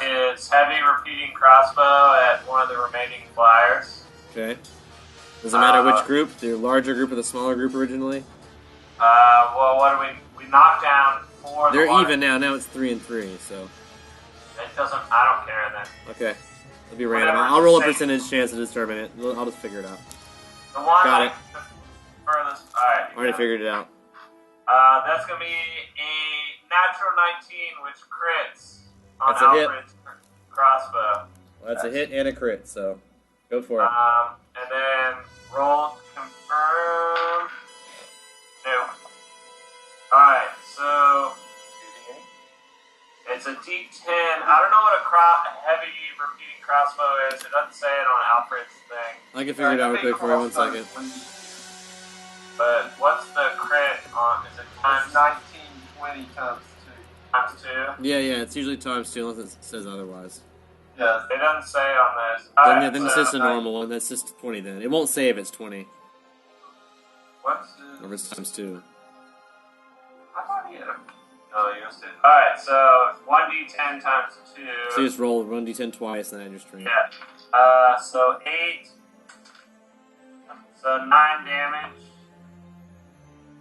his heavy repeating crossbow at one of the remaining flyers. Okay. Does it matter which group? The larger group or the smaller group originally? Well, what do we knocked down 4 of the They're large- even now. Now it's 3 and 3. So It doesn't, I don't care then. okay, it'll be random. Whatever. I'll roll a percentage chance to determine it. I'll just figure it out. The one Got like, the furthest, alright. Already figured it out. That's gonna be a natural 19, which crits on That's a hit. Alfred's crossbow. Well, that's a hit and a crit. So go for it. And then roll to confirm. No. Alright, so it's a D10. I don't know what a heavy repeating crossbow is. It doesn't say it on Alfred's thing. I can figure it out real quick for you. 1 second. But what's the crit on? Is it times 19, 20 times 2. times 2? Yeah, it's usually times 2 unless it says otherwise. Yeah. It doesn't say on this. Then it's just a normal one. That's just 20 then. It won't say if it's 20 What's or if it's times 2. I thought he had a... No, you just did. Alright, so 1d10 times 2. So you just roll 1d10 twice and then add your strength. Yeah. So 8. So 9 damage.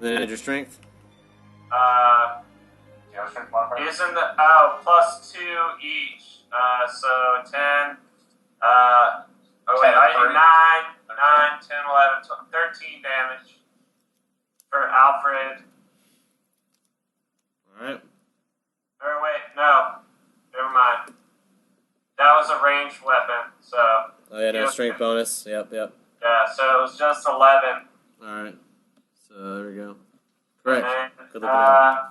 Then add your strength. Isn't the plus 2 each? So 10. Oh wait, I need 9, 10, 11, 12, 13 damage for Alfred. Alright. Or wait, no. Never mind. That was a ranged weapon, so... Oh yeah, no strength bonus. Yep. Yeah, so it was just 11. Alright. So there we go. Correct. And, Good looking out.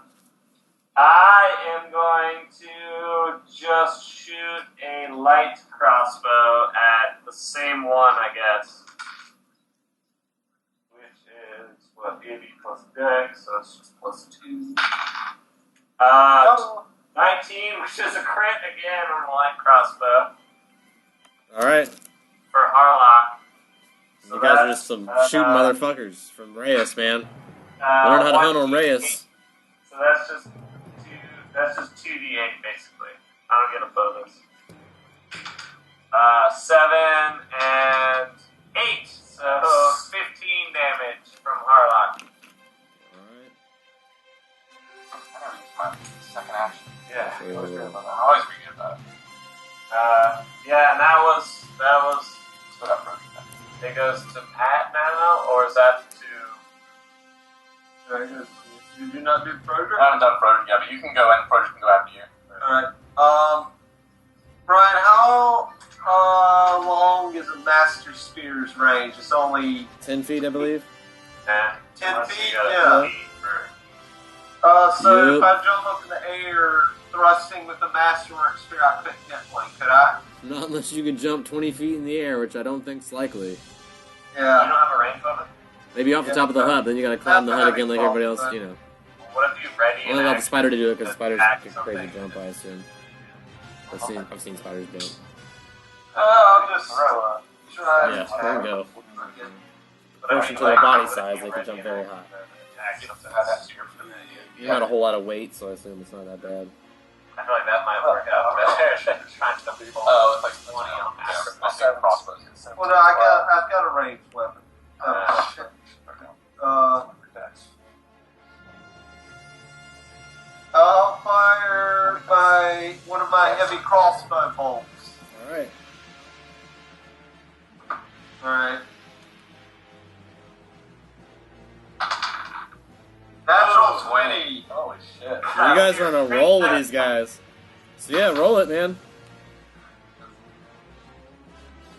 I am going to just shoot a light crossbow at the same one, I guess. Which is, what, 80 plus dex, so it's just plus 2. 19, which is a crit again on the light crossbow Alright. for Harlock. So You guys are that's, just some shooting motherfuckers from Reyes, man. I learned how to hunt on 1d8. Reyes. So that's just 2d8 basically. I don't get a bonus. 7 and 8, so 15 damage from Harlock. Alright. I never use my second action. Yeah. I always forget about that. I always forget about it. Yeah, and that was. Let's put up for it. It goes to Pat now, or is that to? You do not do Froder? I haven't done Froder yet, but you can go and Froder can go after you. Alright. Brian, how long is a Master Spear's range? It's only 10 feet, I believe. 10 Unless feet? you go Yeah. feet for- So Yep. if I jump up in the air thrusting with the Masterwork Spear, I couldn't get one, could I? Not unless you could jump 20 feet in the air, which I don't think's likely. You Yeah. don't have a range weapon? Maybe off the top of the hut, then you gotta climb the hut again like everybody else, you know. What if you ready I only allowed the spider to do it because spiders attack get crazy something? jump, I assume. I've seen spiders jump. I'll just try Yeah, to there we go. But I Proportion mean, to their like, body what if size, you they can ready jump and very act high. something that's your You're not a whole lot of weight, so I assume it's not that bad. I feel like that might work out better. Trying to people. Oh, it's like 20 on average. my 7 crossbows. Well, no, I've got a ranged weapon. I'll fire one of my heavy crossbow bolts. Alright. Alright. Natural 20. Holy shit. You guys are on a roll with these guys. So yeah, roll it, man.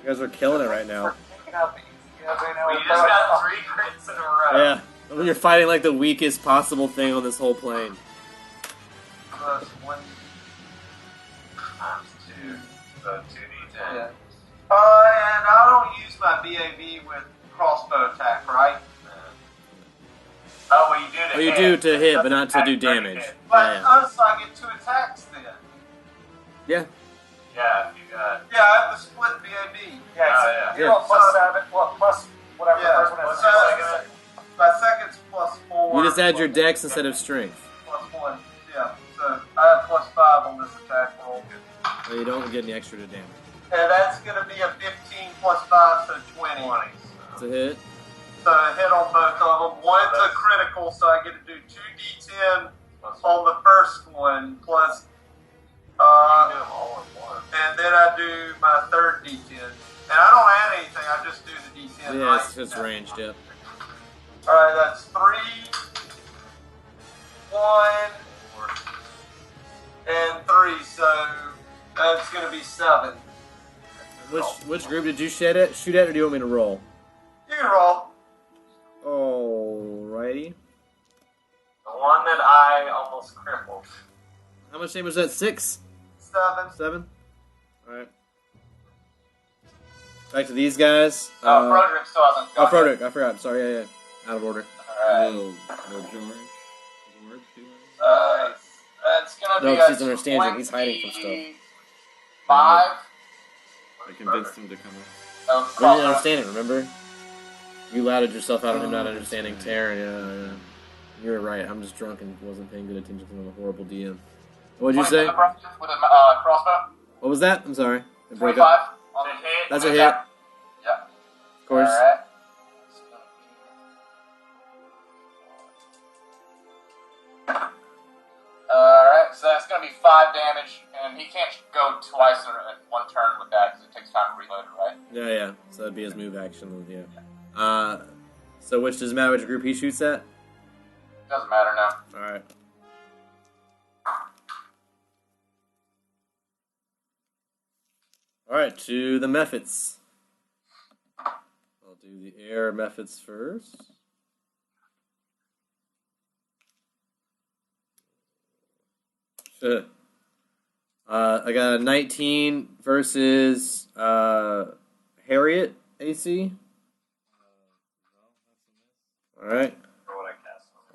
You guys are killing it right now. We just got 3 crits in a row. Yeah. When you're fighting like the weakest possible thing on this whole plane. Plus 1. Times 2. So 2d10. Yeah. And I don't use my BAB with crossbow attack, right? Oh, well, you do to Oh, you hit. do to hit, but not to do damage. But Yeah. us, I get 2 attacks then. Yeah. Yeah, if you got. Yeah, I have the split BAB. Yeah. You're on plus 7, well, plus whatever Yeah, the first one is. so my second's plus 4. You just add your dex instead of strength. Plus 1. Yeah, so I have plus 5 on this attack roll. So you don't get any extra to damage. And that's going to be a 15 plus 5, so 20. It's a hit. So a hit on both of them. One's a critical, so I get to do 2d10 on the first one, plus, and then I do my third d10. And I don't add anything, I just do the d10. Yeah, right? it's ranged, yep. Alright, that's 3, 1, and 3, so that's going to be 7. Which group did you shoot at, or do you want me to roll? You can roll. Alrighty. The one that I almost crippled. How much damage was that? 6? 7. 7? Alright. Back to these guys. Frederick still hasn't Oh, gone. Frederick, I forgot. Sorry, yeah. Out of order. Alright. No George. It's gonna No, be 'cause a he's understanding. He's hiding from stuff. 5. I convinced him to come out. Oh, You didn't crossbow. understand it, remember? You louded yourself out of him not understanding terror. Yeah. You're right. I'm just drunk and wasn't paying good attention because I'm a horrible DM. What'd you say? With a crossbow? What was that? I'm sorry. It broke up. 25. To hit. That's a hit. Yeah. Of course. Alright. Alright, so that's going to be 5 damage, and he can't go twice in one turn with that because it takes time to reload it, right? Yeah. So that'd be his move action. Yeah. So which does it matter which group he shoots at? Doesn't matter now. Alright. Alright, to the methods. I'll do the air methods first. Shit. I got a 19 versus Harriet AC. Alright.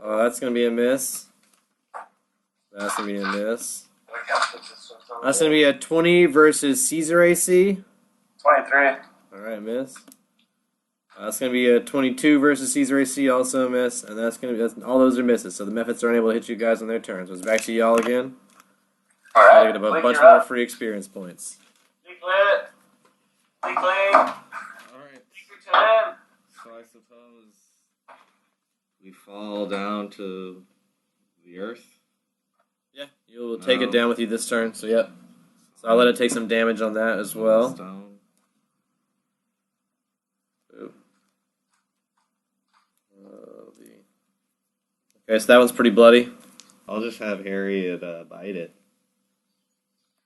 That's going to be a miss. That's going to be a miss. That's going to be a 20 versus Caesar AC. 23. Alright, miss. That's going to be a 22 versus Caesar AC, also a miss. And that's going to be, all those are misses. So the methods are unable to hit you guys on their turns. So it's back to y'all again. Alright. I get a bunch more free experience points. Declan. Declan. Alright. Take your time. So I suppose we fall down to the earth. Yeah, you'll take it down with you this turn. So yep. So I'll let it take some damage on that as well. Stone. Okay, so that one's pretty bloody. I'll just have Harriet bite it.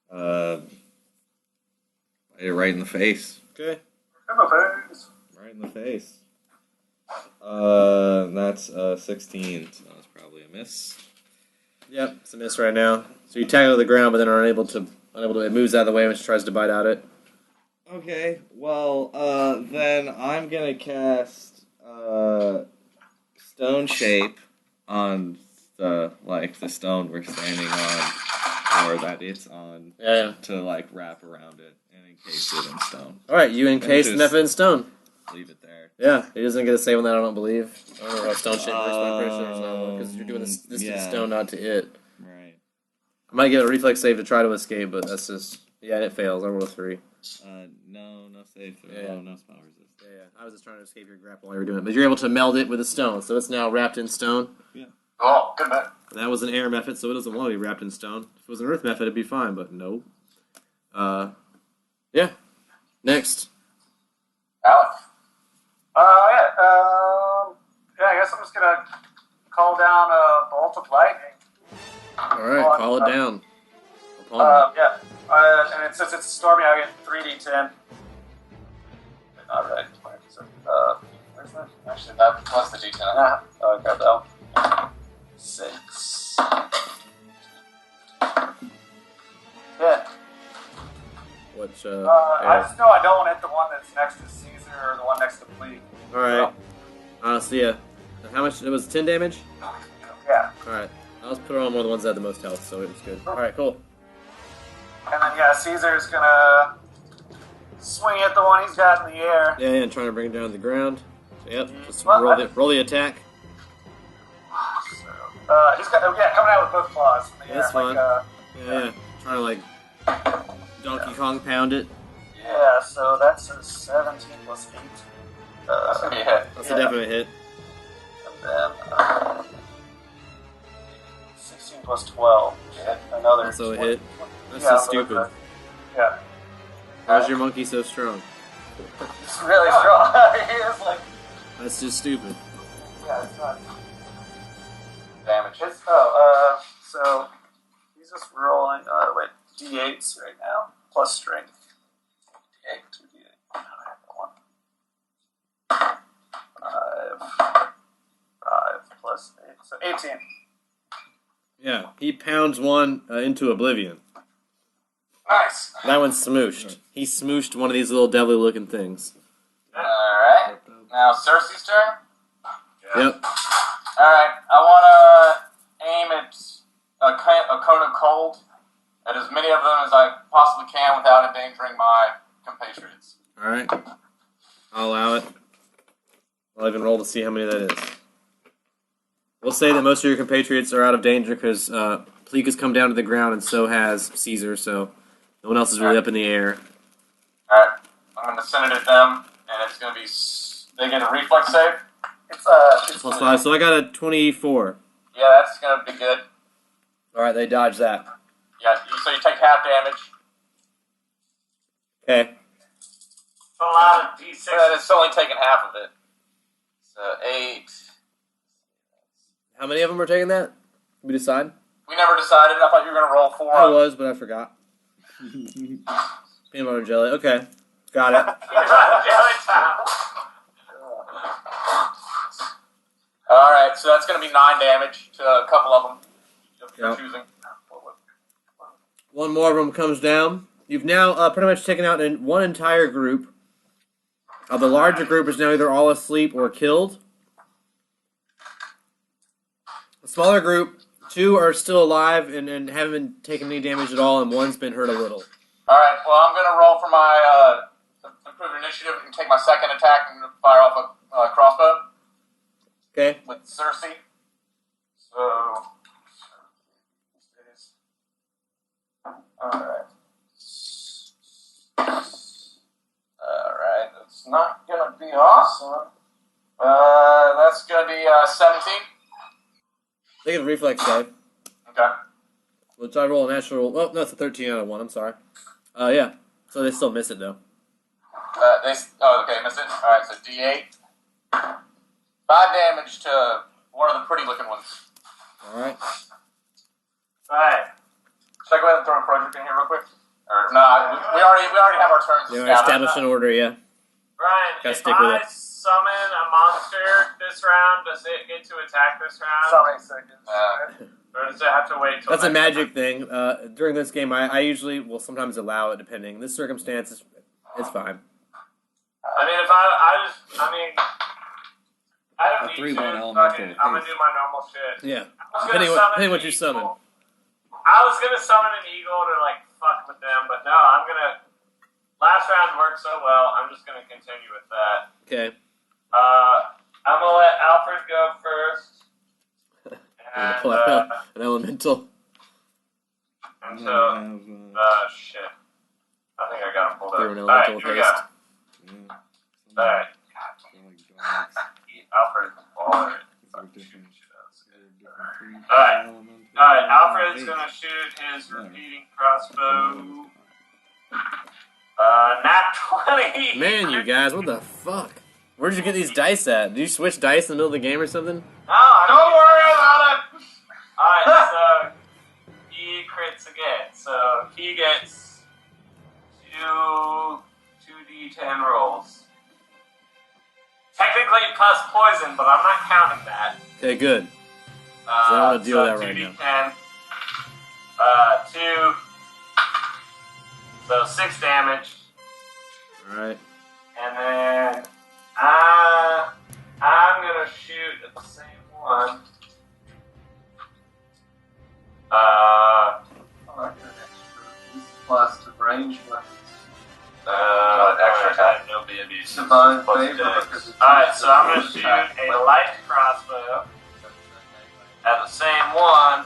Bite it right in the face. Okay. Right in the face. That's 16, so that's probably a miss. Yep, it's a miss right now. So you tackle the ground, but then are unable to. It moves out of the way when she tries to bite at it. Okay, well, then I'm gonna cast, Stone Shape on the stone we're standing on, or that it's on, Yeah. to, wrap around it and encase it in stone. Alright, you encase the method in stone. Leave it there. Yeah, he doesn't get a save on that, I don't believe. I don't know how stone shape works, but I'm pretty sure there's not one, because you're doing this to the stone, not to it. Right. I might get a reflex save to try to escape, but that's just... Yeah, it fails. I rolled a 3. No save throw. Yeah. No spell resist. Yeah. I was just trying to escape your grapple while you were doing it. But you're able to meld it with a stone, so it's now wrapped in stone. Yeah. Oh, good man. And that was an air method, so it doesn't want to be wrapped in stone. If it was an earth method, it'd be fine, but no. Yeah. Next. Alec. I guess I'm just gonna call down a bolt of lightning. Alright, call it down. And since it's stormy, I get 3d10. Not right. Where's that? Actually, that plus the D10. I got that one. 6. Yeah. Which, I just know I don't want to hit the one that's next to Caesar or the one next to Bleak. Alright. So yeah. How much? It was 10 damage? Yeah. Alright. I'll just put it on one of the ones that had the most health, so it was good. Alright, cool. And then, Caesar's gonna swing at the one he's got in the air. Yeah, and trying to bring it down to the ground. So, yep, just Well, roll the attack. So, he's got, coming out with both claws. In the That's air, fine. Yeah. Trying to, Donkey Kong pound it. Yeah, so that's a 17 plus 8. That's gonna be a hit. That's a definite hit. And then 16 plus 12. Yeah. Another. Also a hit. That's Yeah, so but, stupid. Yeah. How's your monkey so strong? It's really strong. He is like, That's just stupid. yeah, it's not. Damage. So he's just rolling, d8s right now, plus strength. D8, 2d8. Five plus 8, so 18. Yeah, he pounds one into oblivion. Nice. That one's smooshed. He smooshed one of these little deadly-looking things. Alright. Now Cersei's turn. Yep. Alright. I want to aim at a cone of cold at as many of them as I possibly can without endangering my compatriots. Alright. I'll allow it. I'll even roll to see how many that is. We'll say that most of your compatriots are out of danger because Pleek has come down to the ground and so has Caesar, so no one else is really up in the air. Alright. I'm going to send it at them, and it's going to be... They get a reflex save? It's Plus 5, so I got a 24. Yeah, that's going to be good. Alright, they dodge that. Yeah, so you take half damage. Okay. A lot of D6. It's only taking half of it. So 8... How many of them are taking that? We decide? We never decided. I thought you were going to roll 4. I was, but I forgot. Peanut butter jelly. Okay. Got it. Alright, so that's going to be 9 damage to a couple of them. If you're Yep. choosing. One more of them comes down. You've now pretty much taken out one entire group. The larger group is now either all asleep or killed. The smaller group, 2 are still alive and haven't been taking any damage at all, and 1's been hurt a little. Alright, well, I'm going to roll for my improved initiative and take my second attack and fire off a crossbow Okay. with Cersei. So... Alright. Alright, that's not going to be awesome. That's going to be 17. They get a reflex save, Okay. which I roll a natural... Oh, no, it's a 13 out of 1. I'm sorry. Yeah. So they still miss it, though. Okay, miss it. Alright, so D8. 5 damage to one of the pretty looking ones. Alright. Alright. Should I go ahead and throw a project in here real quick? Or no, we already have our turns. They want to establish an order, yeah. Brian, Gotta if stick with I it. summon a monster this round, does it get to attack this round? so many seconds. Or does it have to wait till That's a next magic thing. During this game, I usually will sometimes allow it, depending. In this circumstance, It's fine. I mean, if I don't A need 3-1 to. elemental I'm gonna haste. do my normal shit. Yeah. I was Depending gonna summon what an you eagle. summon. I was gonna summon an eagle to like fuck with them, but no, I'm gonna. Last round worked so well. I'm just gonna continue with that. Okay. I'm gonna let Alfred go first. I'm gonna And, pull out an elemental. until shit. I think I got him pulled up. Throw an Alright, elemental here we go. haste. Alright. Alfred is a baller. Alright, Alfred's gonna shoot his repeating crossbow. Nat 20! Man, you guys, what the fuck? Where'd you get these dice at? Did you switch dice in the middle of the game or something? No, don't worry about it! Alright, so he crits again. So he gets 2d10 rolls. Technically plus poison, but I'm not counting that. Okay, good. I don't want to deal with that right now. 2d10. 2. So 6 damage. Alright. And then I'm gonna shoot at the same one. Plus to range weapons. Extra attack, no BMBs. Divine favor. Alright, so I'm gonna shoot a light crossbow at the same one.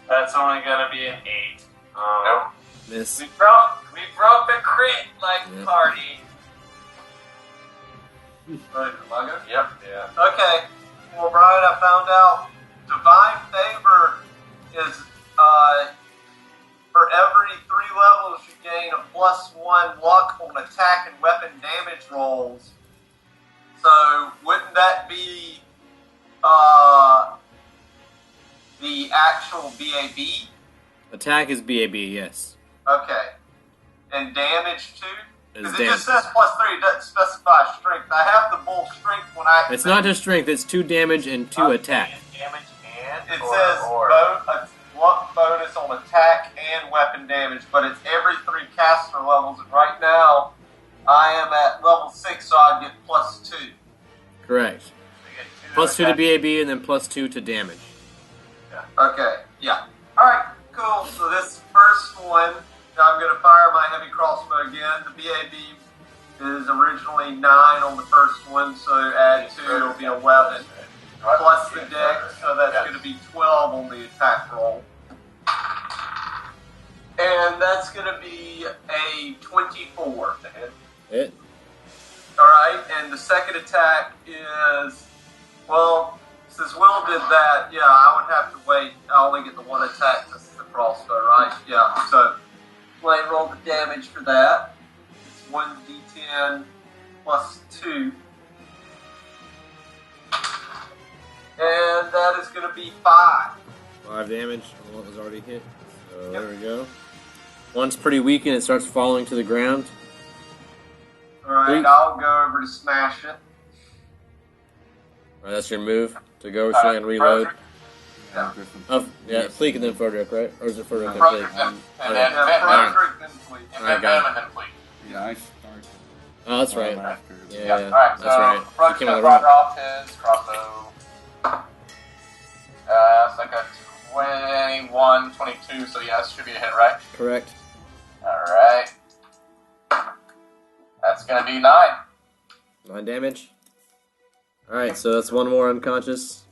That's only gonna be an 8. Nope. Miss. We broke the crit like party. Right, am I good? Yep. Yeah. Okay. Well, Brian, I found out Divine Favor is for every 3 levels you gain a +1 luck on attack and weapon damage rolls. So wouldn't that be the actual BAB? Attack is BAB, yes. Okay. And damage too? It's Because it just says +3, it doesn't specify strength. I have the bull strength when I... It's not just strength, it's 2 damage and 2 attack. Damage and It says a luck bonus on attack and weapon damage, but it's every 3 caster levels, and right now I am at level 6, so I get +2. Correct. +2 to BAB and then +2 to damage. Okay, yeah. Alright, cool. So this first one, I'm going to fire my heavy crossbow again. The BAB is originally 9 on the first one, so add 2, it'll be 11. Plus the dex, so that's going to be 12 on the attack roll. And that's going to be a 24 to hit. Hit. Alright, and the second attack is, well, since Will did that, yeah, I would have to wait. I only get the 1 attack, this is the crossbow, right? Yeah, so let's roll the damage for that. It's 1d10 plus 2. And that is going to be 5. 5 damage on what was already hit. So there we go. One's pretty weak and it starts falling to the ground. Alright, Weak. I'll go over to smash it. Alright, that's your move. To go swing and reload. Yeah. Oh, yeah, Fleek and then Frederick, right? Or is it Frederick and Frederick Fleek? and then Yeah, Frederick, then Fleet. and Alright, then got it. and then Fleet. Yeah, I started. Oh, that's right. After. Yeah, Alright, so that's right. I Frederick's came gonna out draw wrong. off his crossbow. It's like a 21, 22, so yeah, this should be a hit, right? Correct. Alright. That's gonna be 9. 9 damage. Alright, so that's one more unconscious.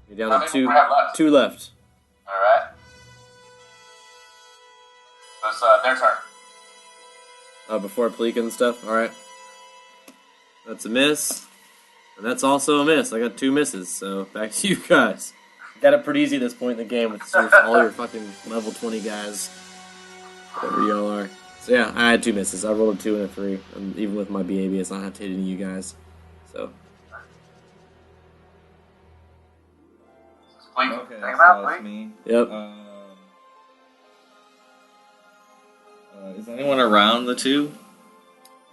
You're How down to many more we have left? 2 left. Alright. So it's their turn. Before Pleek and stuff. Alright. That's a miss. And that's also a miss. I got 2 misses, so back to you guys. Got it pretty easy at this point in the game with all your fucking level 20 guys. Whatever y'all are. So yeah, I had 2 misses. I rolled a 2 and a 3. And even with my BAB, it's not hit any of you guys. So. Fleet. Okay, Take so him out, that's Fleet. me. Yep. Is anyone around the 2?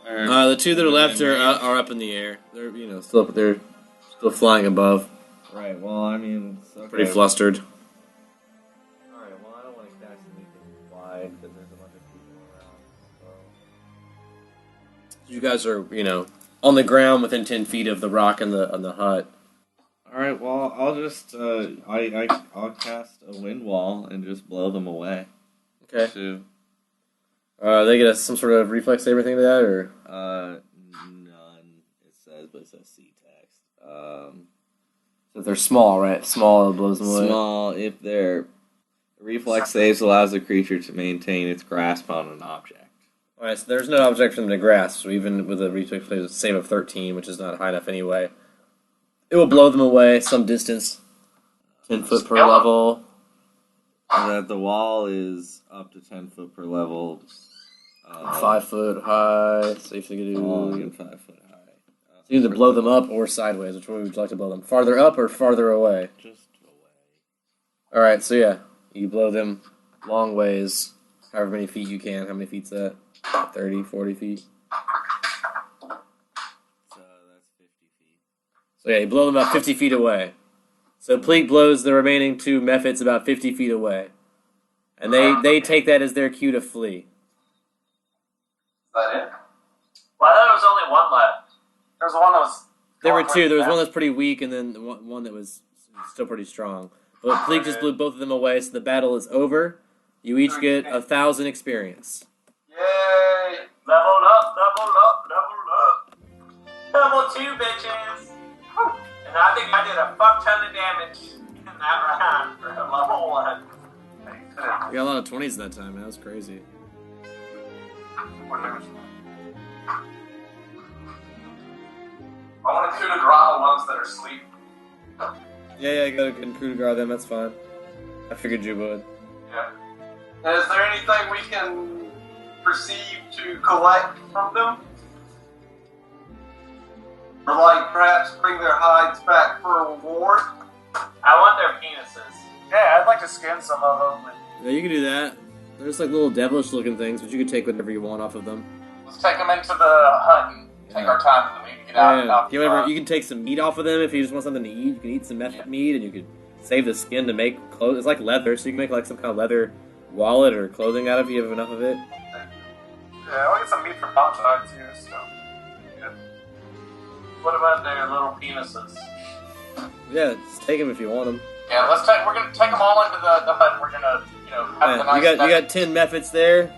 Or The 2 that are left are up in the air. They're they're still flying above. Right. Well, I mean, it's okay. Pretty flustered. Alright, well, I don't want to cast anything fly because there's a bunch of people around. You guys are, on the ground within 10 feet of the rock on the hut. All right. Well, I'll just I'll cast a wind wall and just blow them away. Okay. Too. They get some sort of reflex save or anything to that, or None. But it says C text. So if they're small, right? Small, it blows them away. Small. If their reflex saves allows the creature to maintain its grasp on an object. All right. So there's no object for them to grasp. So even with a reflex save of 13, which is not high enough anyway, it will blow them away some distance. 10 foot per level. That the wall is up to 10 foot per level. 5 foot high. So if you can do long and 5 foot high. So you either blow them up or sideways. Which way would you like to blow them? Farther up or farther away? Just away. All right. So yeah, you blow them long ways, however many feet you can. How many feet's that? 30, 40 feet. So that's 50 feet. So yeah, you blow them about 50 feet away. So Pleak blows the remaining 2 Mephits about 50 feet away. And they take that as their cue to flee. Is that it? Well, I thought there was only one left. There was one that was... There were 2. There was one that's pretty weak and then one that was still pretty strong. But Pleak just blew both of them away, so the battle is over. You each get 1,000 experience. Yay! Level up, level up, level up. Level 2, bitches. And I think I did a fuck ton of damage in that round for level 1. You got a lot of 20s that time, man. That was crazy. I want to coup de grace the ones that are asleep. Yeah, you got a good coup de grace them. That's fine. I figured you would. Yeah. And is there anything we can perceive to collect from them? Or like perhaps bring their hides back for a reward? I want their penises. Yeah, I'd like to skin some of them. Yeah, you can do that. They're just like little devilish looking things, but you can take whatever you want off of them. Let's take them into the hut and take our time with them. We need to get out and knock You can take some meat off of them if you just want something to eat. You can eat some meat, and you could save the skin to make clothes. It's like leather, so you can make like some kind of leather wallet or clothing out of it if you have enough of it. Yeah, I'll get some meat from outside too, so... Good. What about their little penises? Yeah, just take them if you want them. Yeah, we're gonna take them all into the hut and we're gonna, have the nice... You got 10 Mephits there,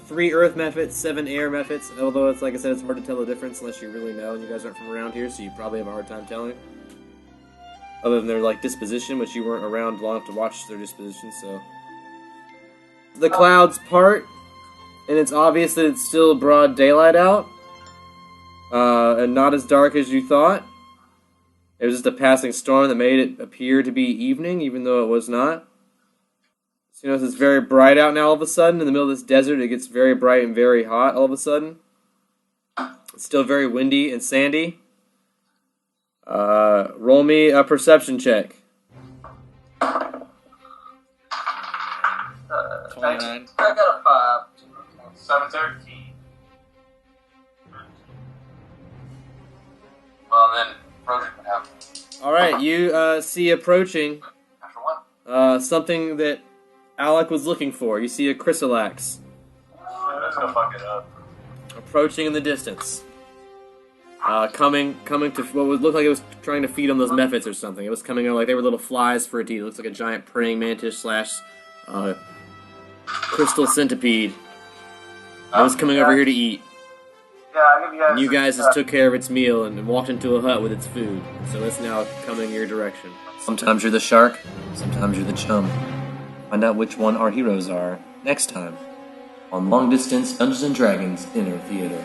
3 Earth Mephits, 7 Air Mephits, although it's like I said, it's hard to tell the difference unless you really know, and you guys aren't from around here, so you probably have a hard time telling. Other than their like disposition, which you weren't around long enough to watch their disposition, so... The clouds part, and it's obvious that it's still broad daylight out, and not as dark as you thought. It was just a passing storm that made it appear to be evening, even though it was not. So, it's very bright out now all of a sudden. In the middle of this desert, it gets very bright and very hot all of a sudden. It's still very windy and sandy. Roll me a perception check. 29. I got a 5. 713. Well, then, Roger would have. Alright, you see approaching After one. something that Alec was looking for. You see a chrysalax Let's go fuck it up. approaching in the distance. Coming to what would look like it was trying to feed on those Mephits or something. It was coming out like they were little flies for it to eat. It looks like a giant praying mantis slash crystal centipede. It was coming over here to eat. Yeah, I'll give you guys... And you guys just took care of its meal and walked into a hut with its food. So it's now coming your direction. Sometimes you're the shark, sometimes you're the chum. Find out which one our heroes are next time on Long Distance Dungeons & Dragons Inner Theater.